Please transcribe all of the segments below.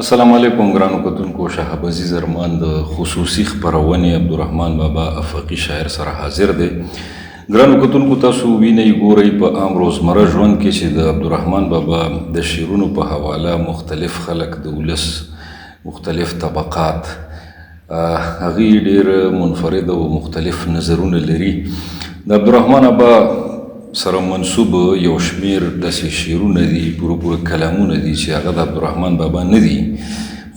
السلام علیکم ګرانو کتونکو. شهاب عزیز ارمان د خصوصي خپرونې عبدالرحمن بابا افقي شاعر سره حاضر دی. ګرانو کتونکو، تاسو وینئ ګورئ په عام روزمره ژوند کې چې د عبدالرحمن بابا د شعرونو په حواله مختلف خلک د ولس مختلف طبقات هغوی ډېر منفرد او مختلف نظرونه لري. د عبدالرحمن بابا سره منصوب یو شمیر داسې شعرونه دي، پوره کلامونه دي چې هغه د عبدالرحمن بابا نه دي،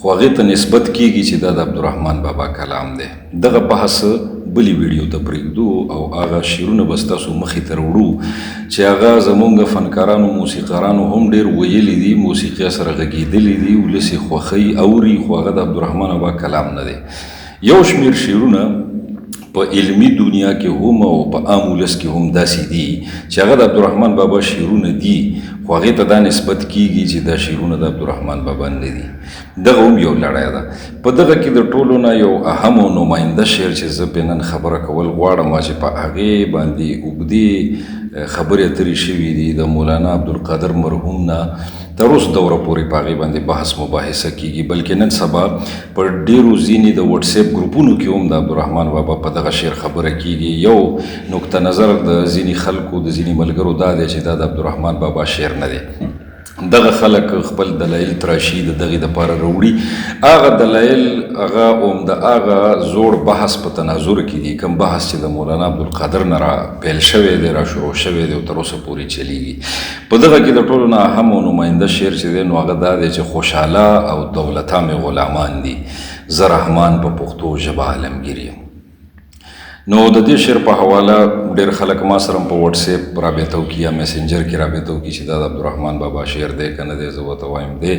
خو هغې ته نسبت کیږي چې دا د عبدالرحمن بابا کلام دی. دغه بحث بلې ویډیو ته پرېږدو او هغه شعرونه به ستاسو مخې ته راوړو چې هغه زمونږ فنکارانو موسیقارانو هم ډېر ویلي دي، موسیقي سره غږېدلي دي، ولس یې خوښوي اوري، خو هغه د عبدالرحمن بابا کلام نه دی. یو شمیر شعرونه په علمي دنیا کې هم او په عام ولس کې هم داسې دي چې هغه د عبدالرحمن بابا شعرونه دي، خو هغې ته دا نسبت کیږي چې دا شعرونه د عبدالرحمن بابا نه دي. دغه هم یو لړۍ ده. په دغه کې د ټولو نه یو اهم او نماینده شعر چې زه پرې نن خبره کول غواړم چې په هغې باندې اوږدې خبرې اترې شوي دي، د مولانا عبدالقادر مرحوم نه تر اوس دوره پورې په هغې باندې بحث مباحثه کیږي، بلکې نن سبا په ډېرو ځینې د وټساپ ګروپونو کې هم د عبدالرحمن بابا په دغه شعر خبره کیږي. یو نقطه نظر د ځینې خلکو د ځینې ملګرو دا دی چې دا د عبدالرحمن بابا شعر نه دی. دغه خلک خپل دلایل تراشي د دغې دپاره راوړي. هغه دلایل هغه هم د هغه زوړ بحث په تناظر کې دي، کوم بحث چې د مولانا عبدالقادر نه را پیل شوی دی، را شروع شوی دی او تر اوسه پورې چلیږي. په دغه کې د ټولو نه اهم او نماینده شعر چې دی نو هغه دا دی چې خوشحاله او دولته مې غلامان دي، زه رحمان په پښتو ژبه عالمګیر یم. نو د دې شعر په حواله ډېر خلک ما سره په وټساپ رابطه وکړي یا میسنجر کې رابطه وکړي چې دا د عبدالرحمن بابا شعر دی که نه دی. زه ورته وایم دی.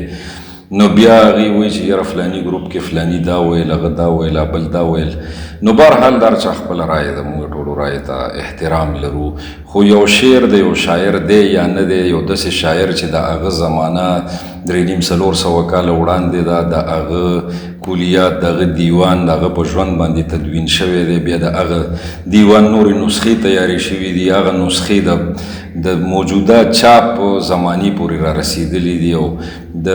نو بیا هغې وایي چې یاره فلاني ګروپ کې فلاني دا ویل، هغه دا ویل، بل دا ویل. نو بهرحال دا چا خپله رایه ده، موږ ټولو رایې ته احترام لرو، خو یو شعر د یو شاعر دی یا نه دی، یو داسې شاعر چې د هغه زمانه 350-400 کاله وړاندې ده، د هغه کلیات، د هغه دیوان د هغه په ژوند باندې تدوین شوی دی، بیا د هغه دیوان نورې نسخې تیارې شوي دي، هغه نسخې د موجوده چاپ زمانې پورې را رسېدلي دي او د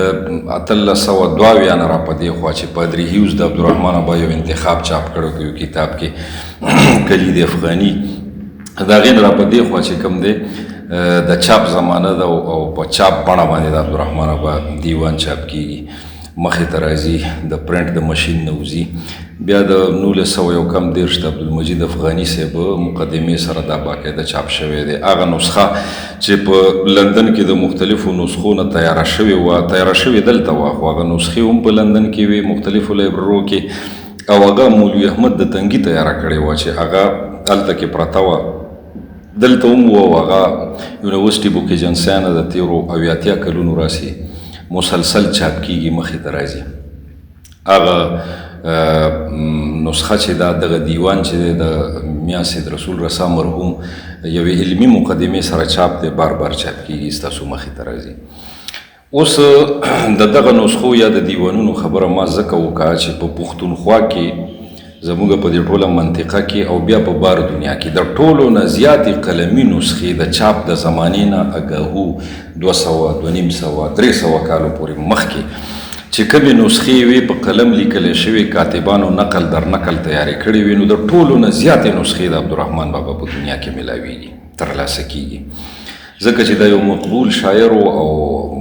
1802 نه را په دې خوا چې پادري هیوز د عبدالرحمن بابا یو انتخاب چاپ کړی په یو کتاب کې کلید افغاني، د هغې نه را په دې خوا چې کوم دی د چاپ زمانه ده او په چاپ بڼه باندې د عبدالرحمن بابا دیوان چاپ کیږي. مخې ته راځي د پرنټ د مشین نه وځي. بیا د 1941 د عبدالمجید افغاني صاحب مقدمې سره دا باقاعده چاپ شوی دی. هغه نسخه چې په لندن کې د مختلفو نسخو نه تیاره شوې وه، تیاره شوې دلته وه، خو هغه نسخې هم په لندن کې وې مختلفو لایبررو کې، او هغه مولوي احمد د تنګي تیاره کړې وه چې هغه هلته کې پرته وه، دلته هم وه، او هغه یونیورسټي بوکیجنسیانه د تېرو 80 کلونو راسې مسلسل چاپ کیږي، مخې ته راځي. هغه نسخه چې دا دغه دیوان چې دی د میاں سید رسول رسا مرحوم یوې علمي مقدمې سره چاپ دی، بار بار چاپ کیږي، ستاسو مخې ته راځي. اوس د دغه نسخو یا د دیوانونو خبره ما ځکه وکړه چې په پښتونخوا کې زموږ په دې ټوله منطقه کې او بیا په بار دنیا کې د ټولو نه زیاتې قلمي نسخې د چاپ د زمانې نه اګاهو 200 250 300 کالو پورې مخکې چې کومې نسخې وې په قلم لیکلی شوې، کاتبانو نقل در نقل تیارې کړې وې، نو د ټولو نه زیاتې نسخې د عبدالرحمن بابا په دنیا کې میلاویږي، ترلاسه کیږي، ځکه چې دا یو مقبول شاعر او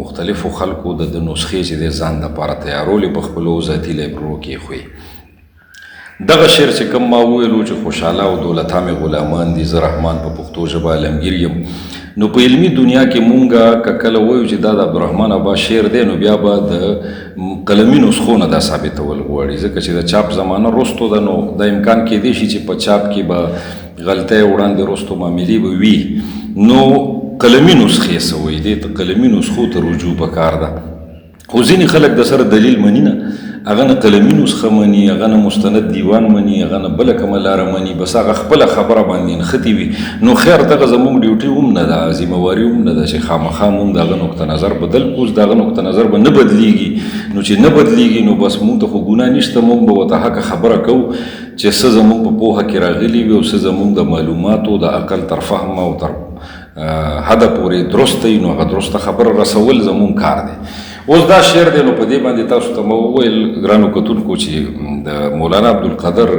مختلفو خلکو د نسخې چې د ځان دپاره تیارولې په خپلو ذاتي لایبررو کې ایښوي. دغه شعر چې کوم ما وویلو چې خوشحاله او دولته مې غلامان دي، زه رحمان په پښتو ژبه عالمګیر یم، نو په علمي دنیا کې مونږ که کله وایو چې دا د عبدالرحمن بابا شعر دی، نو بیا به د قلمي نسخو نه دا ثابتول غواړي، ځکه چې د چاپ زمانه رستو ده، نو دا امکان کیدی شي چې په چاپ کې به غلطۍ وړاندې رستو معاملې به وي. نو قلمي نسخې څه وایي، دې ته قلمي نسخو ته رجوع پکار ده. خو ځینې خلک د سره دلیل مني نه، هغه نه قلمي نسخه مني، هغه نه مستند دیوان مني، هغه نه بله کومه لاره مني، بس هغه خپله خبره باندې نښتې وي. نو خیر دغه زموږ ډیوټي هم نه ده، ذمهواري هم نه ده چې خامخا موږ د هغه نقطه نظر بدل کړو، د هغه نقطه نظر به نه بدلیږي. نو چې نه بدلیږي نو بس موږ ته خو ګناه نشته، موږ به ورته حقه خبره کوو چې څه زموږ په پوهه کې راغلي وي او څه زموږ د معلوماتو د عقل تر فهمه او تر حده پورې درست دی، نو هغه درسته خبره رسول زموږ کار دی. اوس دا شعر دی نو په دې باندې تاسو ته مو وویل ګرانو کتونکو چې د مولانا عبدالقادر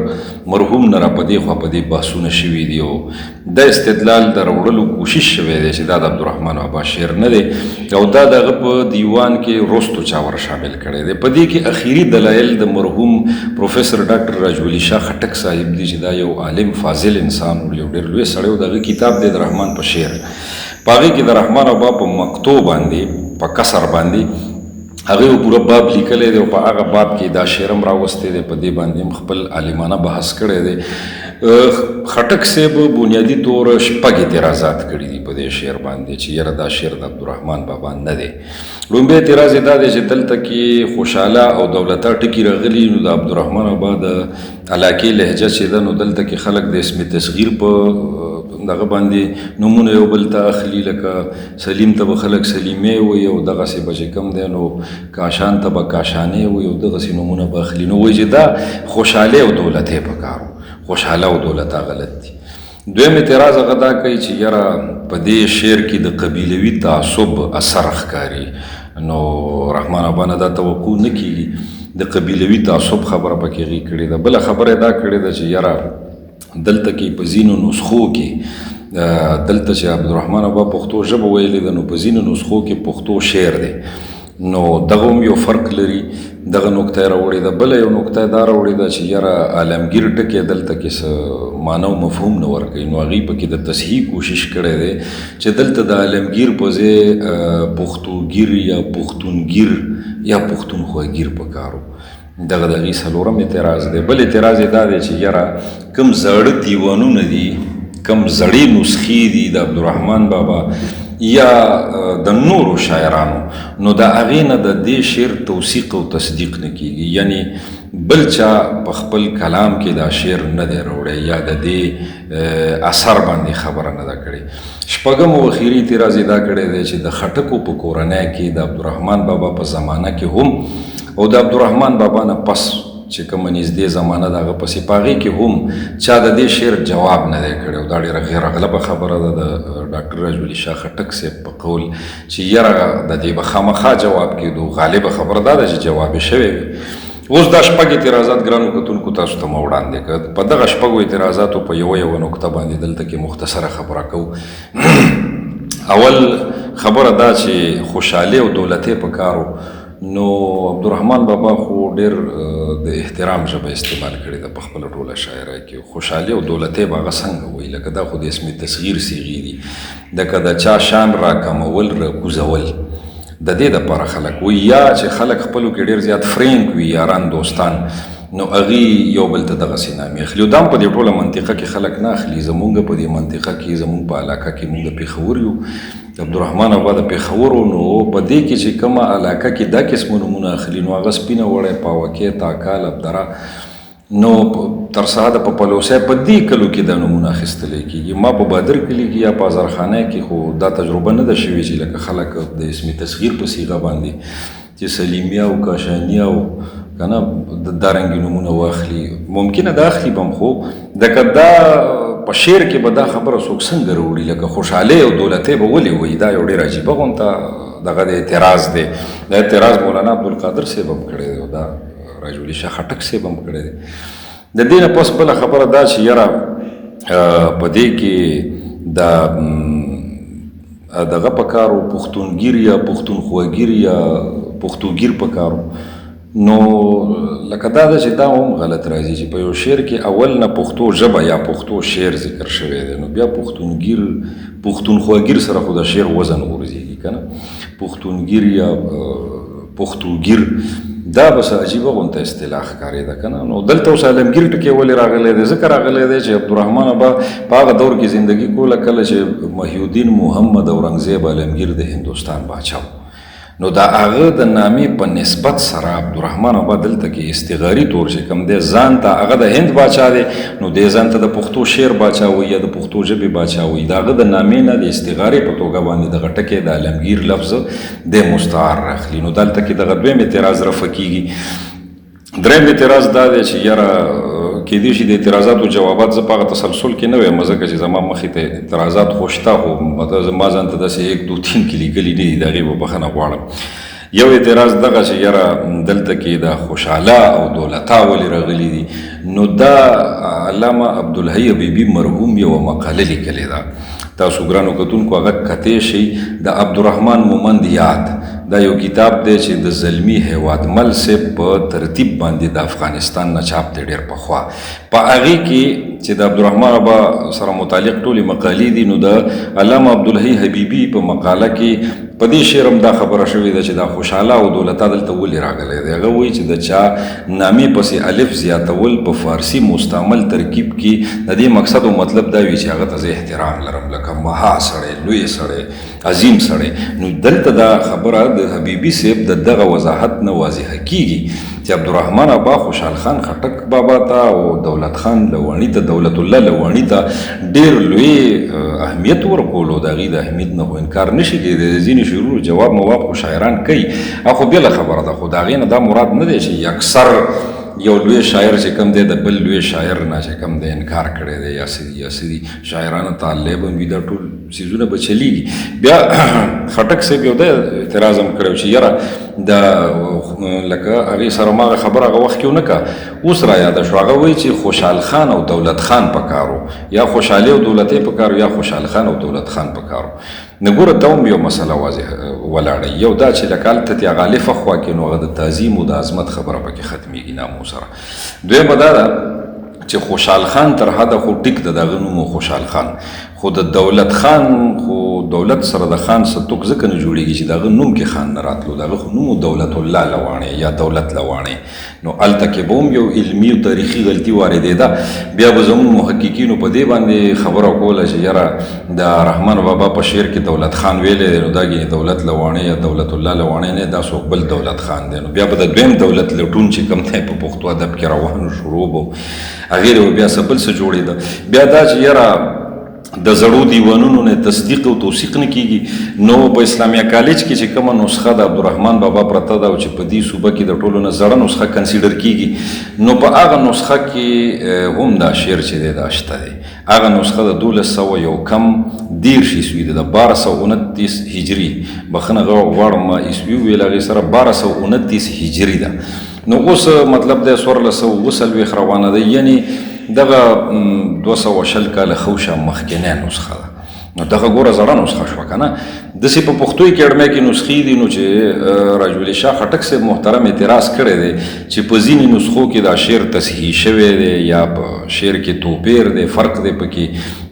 مرحوم نه را په دې خوا په دې بحثونه شوي دي او د استدلال د راوړلو کوشش شوی دی چې دا د عبدالرحمن بابا شعر نه دی او دا د هغه په دیوان کې وروستو چا ور شامل کړی دی. په دې کې اخیری دلایل د مرحوم پروفیسر ډاکټر راجولی شاه خټک صاحب دی چې دا یو عالم فاضل انسان او یو ډېر لوی سړی و. د هغه کتاب دی د رحمان په شعر، په هغې کې د رحمان بابا په مقطع باندې په کسر باندې هغه یو پوره باب لیکلی دی او په هغه باب کې دا شعر هم راوستی دی. په دې باندې هم خپل عالمانه بحث کړی دی. خټک صاحب بنیادي طور شپږ اعتراضات کړي دي په دې شعر باندې چې یاره دا شعر د عبدالرحمن بابا نه دی. لومبی اعتراض یې دا دی چې دلته کې خوشحاله او دولته ټکي راغلي نو د عبدالرحمن بابا د علاقې لهجه چې ده نو دلته کې خلک د اسم تصغیر په دغه باندې نومونه یو بل ته اخلي، لکه سلیم ته به خلک سلیمې وایي او دغسې به چې کوم دی نو کاشان ته به کاشانې وایي او دغسې نومونه به اخلي. نو وایي چې دا خوشحالۍ او دولتۍ په کار و، خوشحاله او دولته غلط دي. دویم اعتراض هغه دا کوي چې یاره په دې شعر کې د قبیلوي تعصب اثر ښکاري. نو رحمان بابا نه دا توقع نه کېږي د قبیلوي تعصب خبره پکې هغې کړې ده. بله خبره یې دا کړې ده چې یاره دلته کې په ځینو نسخو کې دلته چې عبدالرحمن بابا پښتو ژبه ویلې ده نو په ځینو نسخو کې پښتو شعر دی نو دغه هم یو فرق لري. دغه نکته یې راوړې ده. بله یو نکته یې دا راوړې ده چې یاره عالمګیر ټکی دلته کې څه معنی او مفهوم نه ورکوي. نو هغوی پکې د تصحیح کوشش کړی دی چې دلته د عالمګیر په ځای پښتوګیر یا پښتونګیر یا پښتونخواګیر په کار و. دغه د هغې څلورم اعتراض دی. بل اعتراض یې دا دی چې یاره کوم زاړه دیوانونه دي، کوم زړې نسخې دي د عبدالرحمن بابا یا د نورو شاعرانو نو د هغې نه د دې شعر توثیق او تصدیق نه کېږي. یعنی بل چا په خپل کلام کې دا شعر نه دی راوړی یا د دې اثر باندې خبره نه ده کړې. شپږم او اخري اعتراض یې دا کړی دی چې د خټکو په کورنۍ کې د عبدالرحمن بابا په زمانه کې هم او د عبدالرحمن بابا نه پس چې کومه نږدې زمانه د هغه پسې په هغې کې هم چا د دې شعر جواب نه دی کړی او دا ډېره غیر اغلبه خبره ده د ډاکټر راجولی شاه خټک صاحب په قول چې یاره د دې به خامخا جواب کېدو. غالبه خبره دا ده چې جواب یې شوی وي. اوس دا شپږ اعتراضات ګرانو کتونکو تاسو ته مو وړاندې کړه. په دغه شپږو اعتراضاتو په یوه نکته باندې دلته کې مختصره خبره کوو. اول خبره دا چې خوشحالي او دولتۍ په کارو نو عبدالرحمن بابا خو ډېر د احترام ژبه استعمال کړې ده په خپله ټوله شاعرۍ کې. خوشحالي او دولتۍ به هغه څنګه وایي لکه دا خو د اسم تصغیر صیغې دي، لکه د چا شان راکمول راکوزول. د دې دپاره خلک وایي یا چې خلک خپلو کې ډېر زیات فرینک وي، یاران دوستان، نو هغې یو بل ته دغسې نامې اخلي. او دا هم په دې ټوله منطقه کې خلک نه اخلي. زمونږ په دې منطقه کې زمونږ په علاقه کې مونږ د پېښور یو، عبدالرحمن بابا د پېښور و. نو په دې کې چې کومه علاقه کې دا قسمه نومونه اخلي نو هغه سپینه وړی، پاوکۍ، تاکال، ابدره، نو تر ساده په پلوسی په دې کلو کې دا نومونه اخیستلی کېږي. ما په بادر کلي کې یا په ازارخانه کې خو دا تجربه نه ده شوې چې لکه خلک د اسم تصغیر په صیغه باندې چې سلیمیه او کاشانیه او که نه دارنګې نومونه واخلي. ممکنه دا اخلي به هم خو دکه دا په شعر کې به دا خبره څوک څنګه راوړي لکه خوشحالۍ او دولتۍ به ولې وایي. دا یو ډېر عجیبه غونته دغه د اعتراض دی. دا اعتراض مولانا عبدالقادر صاحب هم کړی دی او دا راجولی شاه خټک صاحب هم کړی دی. د دې نه پس بله خبره دا چې یاره په دې کې دغه په کارو پښتونګیر یا پښتونخواګیر یا پښتوګیر په کارو. نو لکه دا ده چې دا هم غلط راځي چې په یو شعر کې اول نه پښتو ژبه یا پښتو شعر ذکر شوی دی نو بیا پښتونګیر پښتونخواګیر سره خو د شعر وزن غورځېږي که نه. پښتونګیر یا پښتوګیر دا بس عجیبه غونته اصطلاح ښکارېده که نه. نو دلته اوس عالمګیر ټکی ولې راغلی دی؟ ځکه راغلی دی چې عبدالرحمن بابا په هغه دور کې زندګي کوله کله چې محی الدین محمد اورنګزیب عالمګیر د هندوستان باچا و. نو دا هغه د نامې په نسبت سره عبدالرحمن بابا دلته کې استغاري طور چې کوم دی ځان ته هغه د هند باچا دی نو دی ځان ته د پښتو شعر باچا وایي یا د پښتو ژبې باچا وایي. د هغه د نامې نه د استغارې په توګه باندې دغه ټکی د عالمګیر لفظ د مستعار راخلي. نو دلته کې دغه دویم اعتراض رفع کېږي. دریم اعتراض دا دی چې یاره کېدای شي د اعتراضاتو جوابات زه په هغه تسلسل کې نه وایم ځکه چې زما مخې ته اعتراضات خو شته خو ما ځان ته داسې 1 2 3 کې لیکلي نه دي. د هغې به بخښنه غواړم. یو اعتراض دغه چې یاره دلته کې د خوشحاله او دولتا ولې راغلي دي، نو دا علامه عبدالحی حبیبي مرحوم یوه مقاله لیکلې ده، تاسو ګرانو کتونکو هغه کتی شئ، د عبدالرحمن مومند یاد دا یو کتاب دی چې د زلمی هیوادمل صاحب په ترتیب باندې د افغانستان نه چاپ دی ډېر پخوا. په هغې کې چې د عبدالرحمن بابا سره متعلق ټولې مقالې دي، نو د علامه عبدالحی حبیبي په مقاله کې په دې شعر هم دا خبره شوې ده چې دا خوشحاله او دولتا دلته ولې راغلی دی. هغه وایي چې د چا نامې پسې الف زیاتول په فارسي مستعمل ترکیب کې د دې مقصد او مطلب دا وي چې هغه ته زه احترام لرم، لکه مها سړی، لوی سړی، عظیم سړی. نو دلته دا خبره د حبیبي صاحب د دغه وضاحت نه واضحه کیږي چې عبدالرحمن ابا خوشحال خان خټک بابا ته او دولت خان لوانی ته، دولت الله لوانی ته ډېر لوی اهمیت ورکولو. د هغې د اهمیت نه خو انکار نشي کېدی. د ځینې شعرونو جواب مواب خو شاعران کوي، خو بله خبره ده، خو د هغې نه دا مراد نه دی چې یکسر یو لوی شاعر چې کوم دی د بل لوی شاعر نه چې کوم دی انکار کړی دی یا څه دي شاعرانه تعلق هم وي، دا ټول څیزونه به چلیږي. بیا خټک صاحب یو دی اعتراض هم کړی چې یاره دا لکه هغې سره ما خبره هغه وخت کې ونه کړه، اوس را یاده شو. هغه وایي چې خوشحال خان او دولت خان پکارو، یا خوشحالي او دولتۍ پکارو، یا خوشحال خان او دولت خان پکارو. نو ګوره دا هم یو مسله واضح ولاړه. یو دا چې لکه هلته تې هغه الفه خوا کې نو هغه د تعظیم او د عظمت خبره پکې ختمېږي نامو سره. دویمه دا ده چې خوشحال خان تر حده خو ټیک ده، د هغه نوم خوشحال خان، خو د دولت خان خو دولت سره د خان څه توک ځکه نه جوړېږي چې د هغه نوم کې خان نه راتلو، د هغه خو نوم دولت الله لواڼې یا دولت لواڼې. نو هلته کې به هم یو علمي او تاریخي غلطي واردېده. بیا به زموږ محققینو په دې باندې خبره کوله چې یاره د رحمان بابا په شعر کې دولت خان ویلی دی، نو دا ګینې دولت لواڼې یا دولت الله لواڼې نه، دا څوک بل دولت خان دی. نو بیا به د دویم دولت لټون چې کوم دی په پښتو ادب کې روان شروع به هغې به بیا څه بل څه جوړېده. بیا دا چې یاره د زړو دیوانونو نه تصدیق او توثیق نه کیږي، نو په اسلامیه کالج کې چې کومه نسخه د عبدالرحمن بابا پرته ده او چې په دې صوبه کې د ټولو نه زړه نسخه کنسیډر کیږي، نو په هغه نسخه کې هم دا شعر چې دی دا شته دی. هغه نسخه د 1210 عیسوي ده، د 1229 هجري، بخښنه غواړم عیسوي ویل هغې سره 1229 هجري ده. نو اوس مطلب دی 1440 روانه ده، یعنی دغه 220 کاله خوشه مخکینی نسخه ده. نو دغه ګوره زړه نسخه شوه که نه. داسې په پښتو اکیډمۍ کې نسخې دي، نو چې راجولی شاه خټک صاحب محترم اعتراض کړی دی چې په ځینې نسخو کې دا شعر تصحیح شوی دی یا په شعر کې توپیر دی، فرق دی پکې،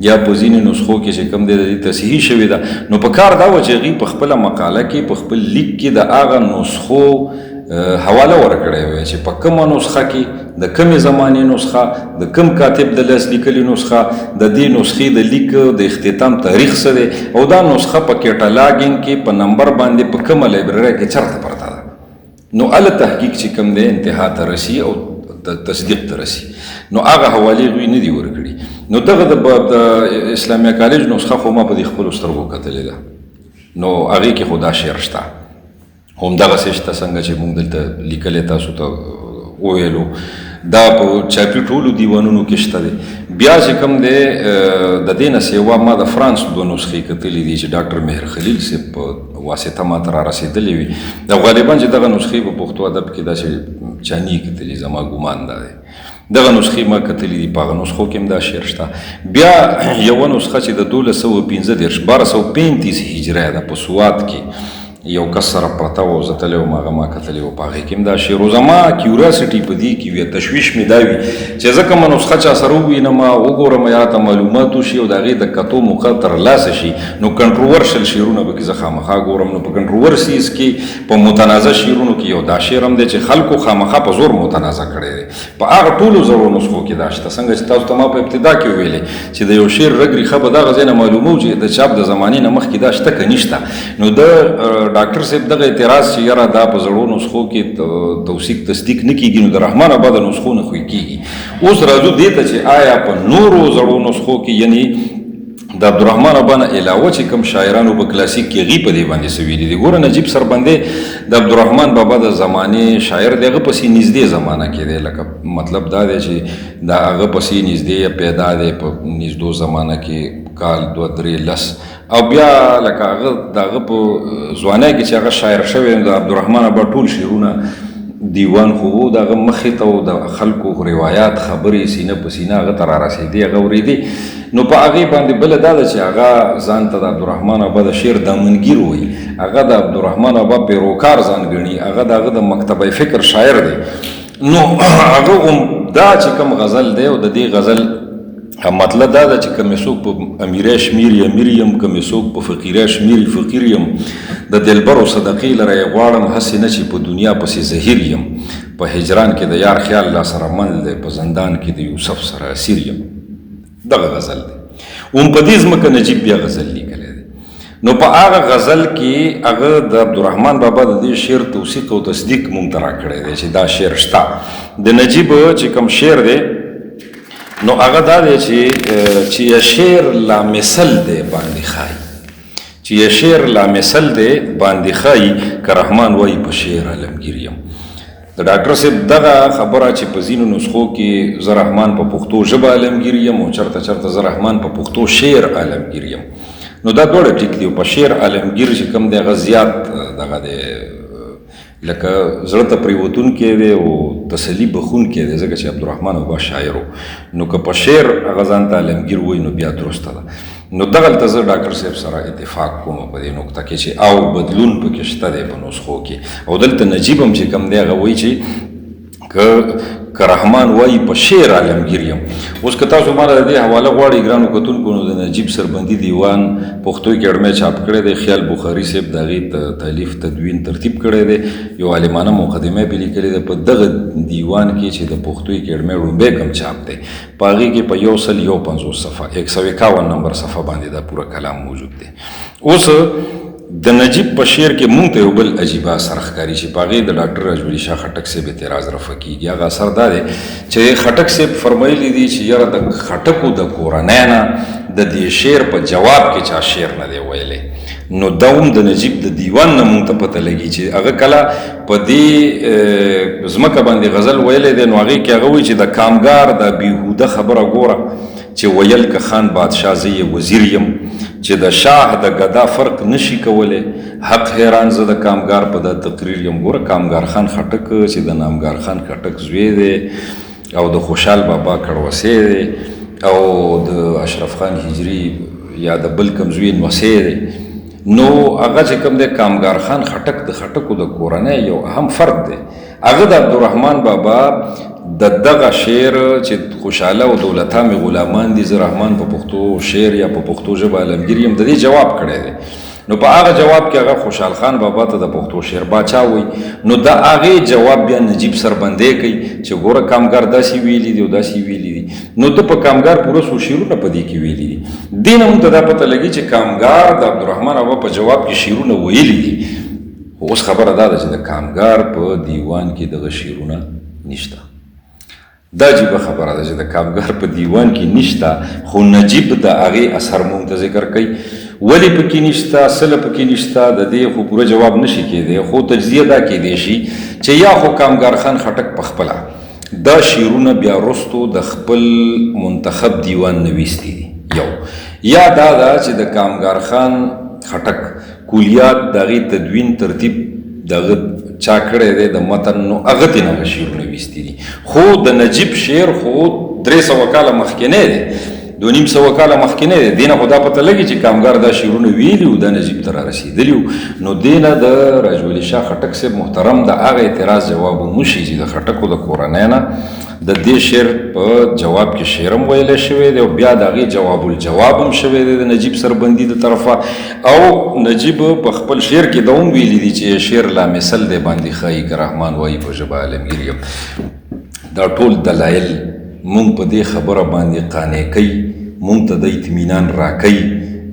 یا په ځینې نسخو کې چې کوم دی د دې تصحیح شوې ده. نو په کار دا وه چې هغوی په خپله مقاله کې په خپل لیک کې د هغه نسخو حواله ورکړی وی چې په کومه نسخه کې د کومې زمانې نسخه، د کوم کاتب د لاس لیکلي نسخه، د دې نسخې د لیک د اختتام تاریخ څه دی، او دا نسخه په کیټالاګینګ کې په نمبر باندې په کومه لایبرري کې چېرته پرته ده. نو هله تحقیق چې کوم دی انتها ته رسي او تصدیق ته رسي، نو هغه حوالې دوی نه دي ورکړي. نو دغه د اسلامیه کالج نسخه خو ما په دې خپلو سترګو کتلې ده، نو هغې کې خو دا شعر شته، همدغسې شته څنګه چې موږ دلته لیکلی تاسو ته وویلو، دا په چاپي ټولو دیوانونو کې شته دی. بیا چې کوم دی د دې نه سیوا ما د فرانس 2 نسخې کتلې دي چې ډاکټر مهر خلیل صاحب په واسطه ما ته را رسېدلې وي. دا غالبا چې دغه نسخې په پښتو ادب کې داسې چاني کتلي، زما ګمان دا دی. دغه نسخې ما کتلې دي، په هغه نسخو کې هم دا شعر شته. بیا یوه نسخه چې د 1235 هجري ده په سوات کې یو کس سره پرته و، زه تللی وم، هغه ما کتلی و، په هغې کې هم دا شعر و. زما کیوراسټي په دې کې وي، تشویش مې دا وي چې زه کومه نسخه چا سره ووینم، وګورم، یا ته معلومات وشي او د هغې د کتو موقع ترلاسه شي، نو کنټروورشل شعرونه به کې زه خامخا ګورم. نو په کنټروورسیز کې په متنازع شعرونو کې یو دا شعر هم دی چې خلکو خامخا په زور متنازع کړی دی. په هغه ټولو زړو نسخو کې دا شته، څنګه چې تاسو ته ما په ابتدا کې ویلې چې د یو شعر رګ ریښه به دغه ځای نه معلومو چې د چاپ د زمانې نه مخکې دا شته که نشته. نو د ډاکټر صاحب دغه اعتراض چې یاره دا په زړو نسخو کې توثیق تصدیق نه کېږي، نو د رحمان بابا د نسخو نه خو کېږي. اوس راځو دې ته چې آیا په نورو زړو نسخو کې، یعنی د عبدالرحمن بابا نه علاوه چې کوم شاعرانو په کلاسیک کې هغوی په دې باندې څه ویلي دي. ګوره نجیب سربندی د عبدالرحمن بابا د زمانې شاعر دی، هغه پسې نږدې زمانه کې دی، لکه مطلب دا دی چې د هغه پسې نږدې پیدا دی په نږدو زمانه کې کال 2-3 او بیا لکه هغه د هغه په ځوانۍ کې چې هغه شاعر شوی د عبدالرحمن بابا ټول شعرونه دیوان خو و د هغه مخې ته و د خلکو روایات خبرې سینه په سینه هغه ته رارسېدې، هغه اورېدې. نو په هغې باندې بله دا ده چې هغه ځان ته د عبدالرحمن بابا د شعر دامنګیر وایي، هغه د عبدالرحمن بابا پیروکار ځان ګڼي، هغه د هغه د مکتبه فکر شاعر دی. نو هغه هم دا چې کوم غزل دی او د دې غزل مطلب دا ده چې کمی څوک په امیره شمیري امیر یم، کمی څوک په فقیره شمیري فقیر یم، د دلبرو صدقې لره یې غواړم هسې نه چې په دنیا پسې زهیر یم، په هجران کې د یار خیال لا سره مل دی، په زندان کې د یوسف سره اسیر یم. دغه غزل دی. په دې ځمکه نجیب بیا غزل لیکلی دی. نو په هغه غزل کې هغه د عبدالرحمن بابا د دې شعر توثیق او تصدیق مونږ ته راکړی دی چې دا شعر شته. د نجیب چې کوم شعر دی نو هغه دا دی چې یه شعر لا مثل دی باندې ښایي، چې یه شعر لا مثل دی باندې ښایي که رحمان وایي په شعر عالمګیر یم. د ډاکټر صاحب دغه خبره چې په ځینو نسخو کې زه رحمان په پښتو ژبه عالمګیر یم او چرته زه رحمان په پښتو شعر عالمګیر یم، نو دا دواړه ټیک دي. په شعر عالمګیر چې کوم دی هغه زیات دغه دی، لکه زړه ته پریوتونکی دی او تسلي بخونکی دی، ځکه چې عبدالرحمن بابا شاعر و. نو که په شعر هغه ځان ته عالمګیر وایي نو بیا درسته ده. نو دغلته زه ډاکټر صاحب سره اتفاق کوم په دې نقطه کې چې او بدلون پکې شته دی په نسخو کې. او دلته نجیب هم چې کوم دی هغه وایي چې که رحمان وایي په شعر عالمګیر یم. اوس که تاسو ماله د دې حواله غواړئ ګرانو کتونکو، نو د نجیب سربندي دیوان پښتو کې اړمې چاپ کړی دی، خیال بخاري صاحب د هغې تالیف تدوین ترتیب کړی دی، یو عالمانه مقدمه پې لیکلې ده. په دغه دیوان کې چې د پښتو کې اړمې لومبی کوم چاپ دی په هغې کې په 151 صفحه 151 نمبر صفحه باندې دا پوره کلام موجود دی. اوس د نجیب په شعر کې مونږ ته یو بل عجیبه اثر ښکاري چې په هغې د ډاکټر راجوړي شاه خټک صاحب اعتراض رفع کېږي. هغه اثر دا دی چې خټک صاحب فرمایلی دي چې یاره د خټکو د کورنۍ نه د دې شعر په جواب کې چا شعر نه دی ویلی. نو دا هم د نجیب د دیوان نه مونږ ته پته لګي چې هغه کله په دې ځمکه باندې غزل ویلی دی، نو هغې کې هغه وایي چې د کامګار د بیهوده خبره ګوره چې ویل که خان بادشاه زه یې وزیر یم، چې د شاه د ګدا فرق نشي کولی، حق حیران زه د کامګار په د تقریر یم. ګوره کامګار خان خټک چې د نامګار خان خټک زوی دی او د خوشحال بابا کړوسی دی او د اشرف خان هجري یا د بل کوم زوی نوسی دی، نو هغه چې کوم دی کامګار خان خټک د خټکو د کورنۍ یو اهم فرد دی. هغه د عبدالرحمن بابا د دغه شعر چې خوشحاله او دولته مې غلامان دي، زه رحمان په پښتو شعر یا په پښتو ژبه عالمګیر یم، د دې جواب کړی دی. نو په هغه جواب کې هغه خوشحال خان بابا ته د پښتو شعر باچا وایي. نو د هغې جواب بیا نجیب سربندی کوي چې ګوره کامګار داسې ویلي دي او داسې ویلي دي. نو د په کامګار پوره څو شعرونه په دې کې ویلي دي. دې نه مونږ ته دا پته لګي چې کامګار د عبدالرحمن بابا په جواب کې شعرونه ویلي دي. اوس خبره دا ده چې د کامګار په دیوان کې دغه شعرونه نشته. دا عجیبه خبره ده چې د کامګار په دیوان کې نشته، خو نجیب د هغې اثر مونږ ته ذکر کوي. ولې پکې نشته، سله پکې نشته، د دې خو پوره جواب نشي کېدی. خو تجزیه دا کېدی شي چې یا خو کامګار خان خټک په خپله دا شعرونه بیا وروستو د خپل منتخب دیوان نویستی دي، یو یا دا ده چې د کامګار خان خټک کلیات د هغې تدوین ترتیب دغه چا کړی دی د متن، نو هغه ترې نه هغه شعرونه ویستي دي. خو د نجیب شعر خو 300 کاله مخکینی دی، 250 کاله مخکینی دی. دې نه خو دا پته لګي چې کامګار دا شعرونه ویلي و، دا نجیب ته رارسېدلي وو. نو دې نه د راجولي شاه خټک صاحب محترم د هغه اعتراض جواب ونشي چې د خټکو د کورنۍ نه د دې شعر په جواب کې شعر هم ویلی شوی دی او بیا د هغې جواب الجواب هم شوی دی د نجیب سربندي د طرفه. او نجیب په خپل شعر کې دا هم ویلي دي چې شعر لا مثل دی باندې ښایي که رحمان وایي په ژبه عالمګیر یم. دا ټول دلایل مونږ په دې خبره باندې قانع کوي، مونږ ته د اطمینان راکوي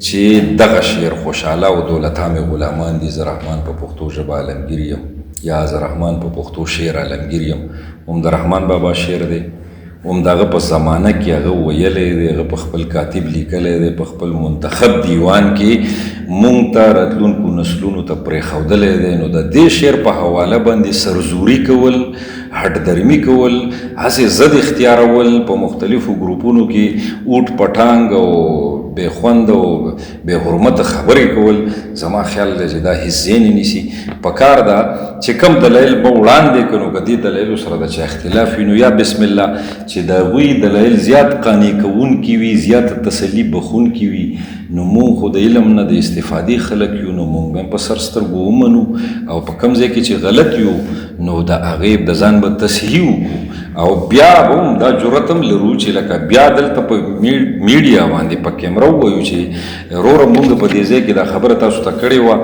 چې دغه شعر خوشحاله او دولته مې غلامان دي، زه رحمان په پښتو ژبه عالمګیر یم یا زه رحمان په پښتو شعر عالمګیر یم. هم د رحمان بابا شعر دی، همدغه په زمانه کې هغه ویلی دی، هغه په خپل کاتب لیکلی دی، په خپل منتخب دیوان کې مونږ ته راتلونکو نسلونو ته پرېښودلی دی. نو د دې شعر په حواله باندې سرزوري کول، هټدرمي کول، هسې ضد اختیارول، په مختلفو ګروپونو کې اوټ پټانګ او بې خوند او بې حرمته خبرې کول، زما خیال دی چې دا هېڅ ځای نه نیسي. پکار ده چې کوم دلایل به وړاندې کړو، که دې دلایلو سره د چا اختلاف وي نو یا بسم الله چې د هغوی دلایل زیات قانع کوونکي وي، زیات تسلي بخونکي وي، نو مونږ خو د علم نه د استفادې خلک یو، نو مونږ به هم په سر سترګو ومنو او په کوم ځای کې چې غلط یو نو د هغې د ځان به تصحیح وکړو او بیا به هم دا جرأت هم لرو چې لکه بیا دلته په میډیا باندې په کیمره ووایو چې وروره مونږ په دې ځای کې دا خبره تاسو ته کړې وه،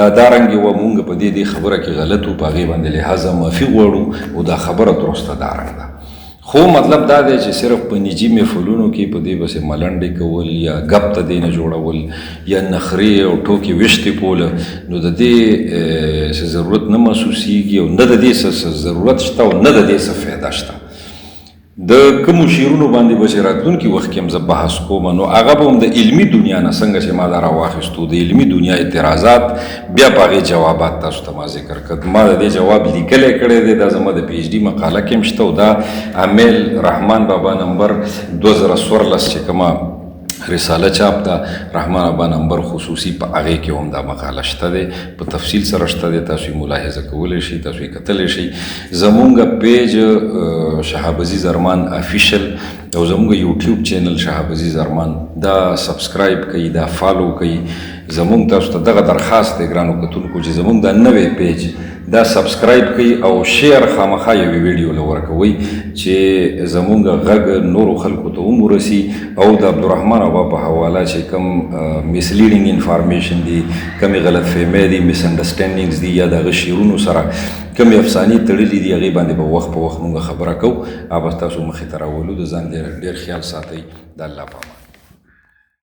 دا دارنګې وه، مونږ په دې خبره کې غلط وو، په هغې باندې لحاظه معافي غواړو او دا خبره درسته دارنګ ده. خو مطلب دا دی چې صرف په نجي محفلونو کې په دې پسې ملنډې کول یا ګپ ته دې نه جوړول یا نخرې او ټوکې ویشتې کول، نو د دې څه ضرورت نه محسوسیږي او نه د دې څه ضرورت شته او نه د دې څه فایده شته. د کومو شعرونو باندې به چې راتلونکي وخت کې هم زه بحث کوم نو هغه به هم د علمي دنیا نه څنګه چې ما دا راواخیستو، د علمي دنیا اعتراضات، بیا په هغې جوابات تاسو ته ما ذکر کړ. ما د دې جواب لیکلی کړی دی، دا زما د پی ایچ ډي مقاله کې هم شته او دا امیل رحمان بابا نمبر 2014 چې کومه رساله چاپ ده، رحمان بابا نمبر خصوصي، په هغې کې هم دا مقاله شته دی، په تفصیل سره شته دی، تاسو یې ملاحظه کولی شئ، تاسو یې کتلی شئ. زمونږ پیج شهاب عزیز ارمان افیشل او زمونږ یوټیوب چینل شهاب عزیز ارمان دا سبسکرایب کوي، دا فالو کوي. زمونږ تاسو ته دغه درخواست دی ګرانو کتونکو چې زمونږ دا نوی پیج دا سبسکرایب کوي او شیر خامخا یوې ویډیو له ورکوئ چې زمونږ غږ نورو خلکو ته هم ورسي او د عبدالرحمن بابا په حواله چې کوم مسلیډینګ انفارمیشن دي، کومې غلط فهمۍ دي، مس انډرسټینډینګز دي، یا د هغه شعرونو سره کومې افسانې تړلي دي، هغې باندې به وخت په وخت مونږ خبره کوو. هغه به تاسو مخې ته راولو. د ځان ډېر خیال ساتئ. د الله په امان.